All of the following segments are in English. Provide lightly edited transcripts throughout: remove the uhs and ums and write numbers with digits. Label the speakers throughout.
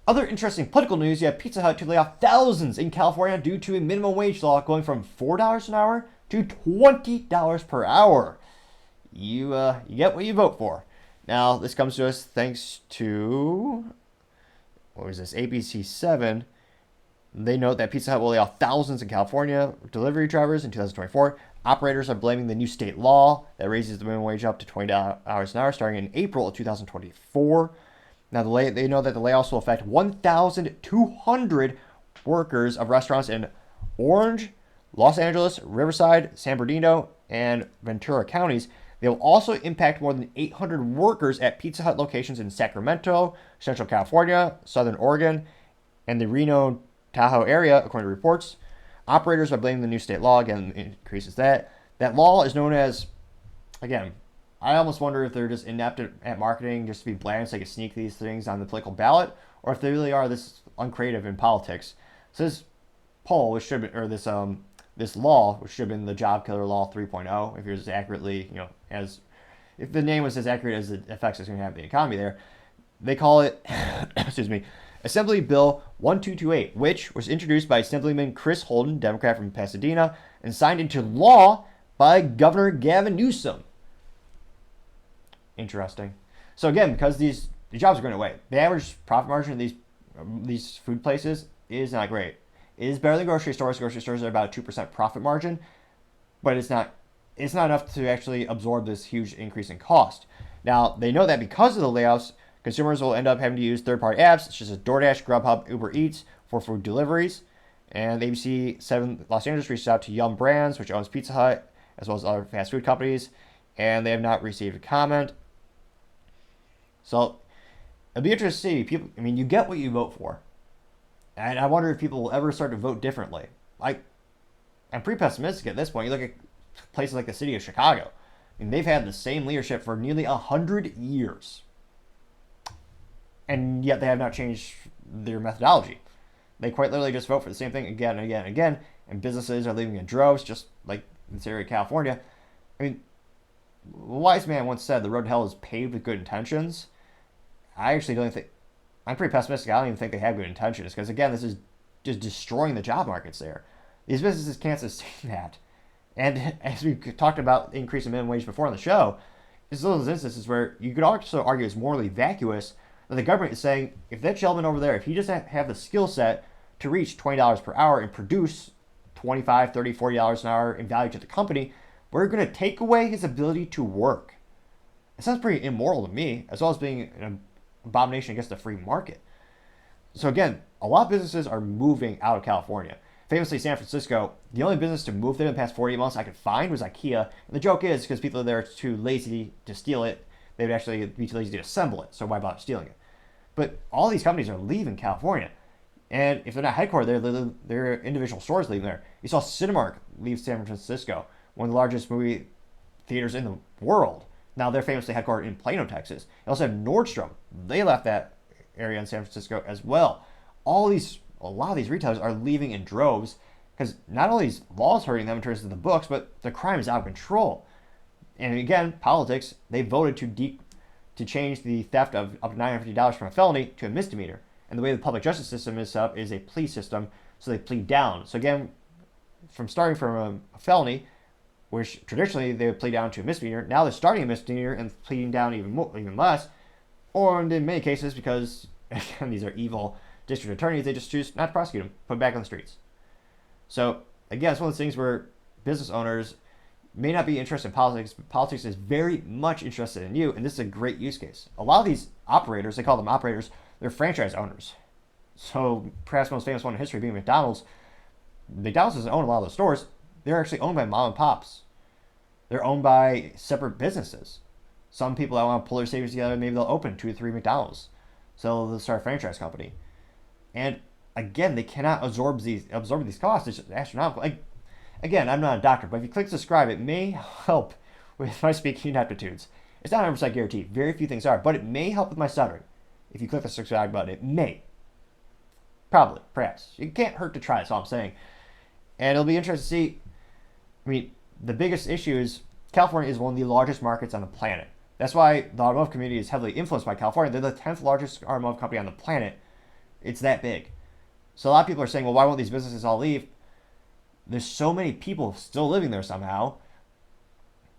Speaker 1: Other interesting political news, you have Pizza Hut to lay off thousands in California due to a minimum wage law going from $4 an hour to $20 per hour. You get what you vote for. Now, this comes to us thanks to, what was this, ABC7. They note that Pizza Hut will lay off thousands in California delivery drivers in 2024. Operators are blaming the new state law that raises the minimum wage up to $20 an hour starting in April of 2024. Now, they know that the layoffs will affect 1,200 workers of restaurants in Orange, Los Angeles, Riverside, San Bernardino, and Ventura counties. They will also impact more than 800 workers at Pizza Hut locations in Sacramento, Central California, Southern Oregon, and the Reno Tahoe area, according to reports. Operators are blaming the new state law. Again, increases that. That law is known as, again, I almost wonder if they're just inept at marketing just to be bland so they can sneak these things on the political ballot, or if they really are this uncreative in politics. So this poll, which should have been, or this law, which should have been the Job Killer Law 3.0, if it was accurately, if the name was as accurate as the effects it's going to have on the economy there, they call it, excuse me, Assembly Bill 1228, which was introduced by Assemblyman Chris Holden, Democrat from Pasadena, and signed into law by Governor Gavin Newsom. Interesting. So again, because the jobs are going away, the average profit margin of these food places is not great. It is better than grocery stores. Grocery stores are about a 2% profit margin, but it's not enough to actually absorb this huge increase in cost. Now, they know that because of the layoffs, consumers will end up having to use third-party apps such as DoorDash, Grubhub, Uber Eats for food deliveries. And ABC7 Los Angeles reached out to Yum Brands, which owns Pizza Hut, as well as other fast food companies, and they have not received a comment. So it'll be interesting to see. People, you get what you vote for. And I wonder if people will ever start to vote differently. I'm pretty pessimistic at this point. You look at places like the city of Chicago. They've had the same leadership for nearly 100 years. And yet they have not changed their methodology. They quite literally just vote for the same thing again and again and again. And businesses are leaving in droves, just like in this area of California. A wise man once said the road to hell is paved with good intentions. I actually don't think, I'm pretty pessimistic. I don't even think they have good intentions because, again, this is just destroying the job markets there. These businesses can't sustain that. And as we talked about increasing minimum wage before on the show, it's those instances where you could also argue it's morally vacuous that the government is saying, if that gentleman over there, if he doesn't have the skill set to reach $20 per hour and produce $25, $30, $40 an hour in value to the company, we're going to take away his ability to work. It sounds pretty immoral to me, as well as being an abomination against the free market. So again, a lot of businesses are moving out of California. Famously, San Francisco, the only business to move there in the past 48 months I could find was IKEA. And the joke is, because people there are too lazy to steal it, they would actually be too lazy to assemble it, so why bother stealing it? But all these companies are leaving California. And if they're not headquartered there, their individual stores leaving there. You saw Cinemark leave San Francisco, one of the largest movie theaters in the world. Now they're famously headquartered in Plano, Texas. You also have Nordstrom. They left that area in San Francisco as well. A lot of these retailers are leaving in droves because not only is laws hurting them in terms of the books, but the crime is out of control. And again, politics, they voted to change the theft of up to $950 from a felony to a misdemeanor. And the way the public justice system is set up is a plea system, so they plead down. So again, starting from a felony, which traditionally they would plead down to a misdemeanor, now they're starting a misdemeanor and pleading down even less. Or in many cases, because again, these are evil district attorneys, they just choose not to prosecute them, put them back on the streets. So again, it's one of those things where business owners may not be interested in politics, but politics is very much interested in you, and this is a great use case. A lot of these operators, they call them operators, they're franchise owners. So perhaps the most famous one in history being McDonald's. McDonald's doesn't own a lot of those stores. They're actually owned by mom and pops. They're owned by separate businesses. Some people that want to pull their savings together, maybe they'll open 2 to 3 McDonald's. So they'll start a franchise company. And again, they cannot absorb these costs. It's just astronomical. Again, I'm not a doctor, but if you click subscribe, it may help with my speaking aptitudes. It's not 100% guaranteed. Very few things are, but it may help with my stuttering. If you click the subscribe button, it may. Probably, perhaps. It can't hurt to try, that's all I'm saying. And it'll be interesting to see. The biggest issue is California is one of the largest markets on the planet. That's why the automotive community is heavily influenced by California. They're the 10th largest automotive company on the planet. It's that big. So a lot of people are saying, well, why won't these businesses all leave? There's so many people still living there somehow.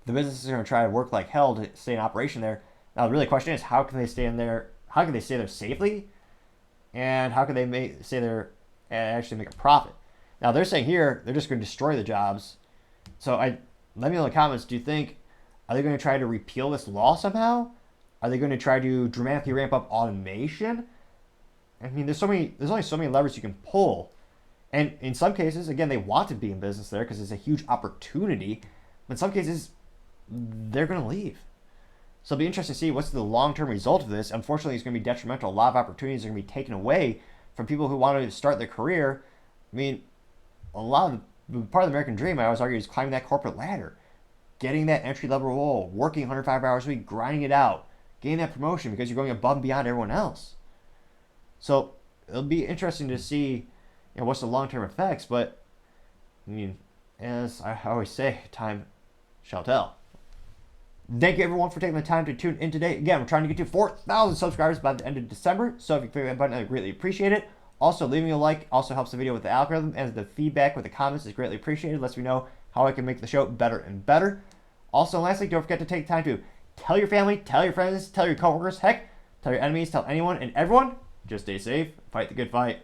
Speaker 1: The businesses are going to try to work like hell to stay in operation there. Now, the really question is, how can they stay in there? How can they stay there safely? And how can they stay there and actually make a profit? Now, they're saying here they're just going to destroy the jobs. So let me know in the comments, do you think, are they going to try to repeal this law somehow? Are they going to try to dramatically ramp up automation? I mean, there's only so many levers you can pull. And in some cases, again, they want to be in business there because it's a huge opportunity. But in some cases, they're going to leave. So it'll be interesting to see what's the long-term result of this. Unfortunately, it's going to be detrimental. A lot of opportunities are going to be taken away from people who want to start their career. I mean, part of the American dream, I always argue, is climbing that corporate ladder. Getting that entry-level role, working 105 hours a week, grinding it out, getting that promotion because you're going above and beyond everyone else. So it'll be interesting to see what's the long-term effects. But, I mean, as I always say, time shall tell. Thank you everyone for taking the time to tune in today. Again, we're trying to get to 4,000 subscribers by the end of December. So if you click that button, I greatly appreciate it. Also, leaving a like also helps the video with the algorithm, and the feedback with the comments is greatly appreciated. Lets me know how I can make the show better and better. Also, lastly, don't forget to take time to tell your family, tell your friends, tell your coworkers, heck, tell your enemies, tell anyone and everyone. Just stay safe, fight the good fight.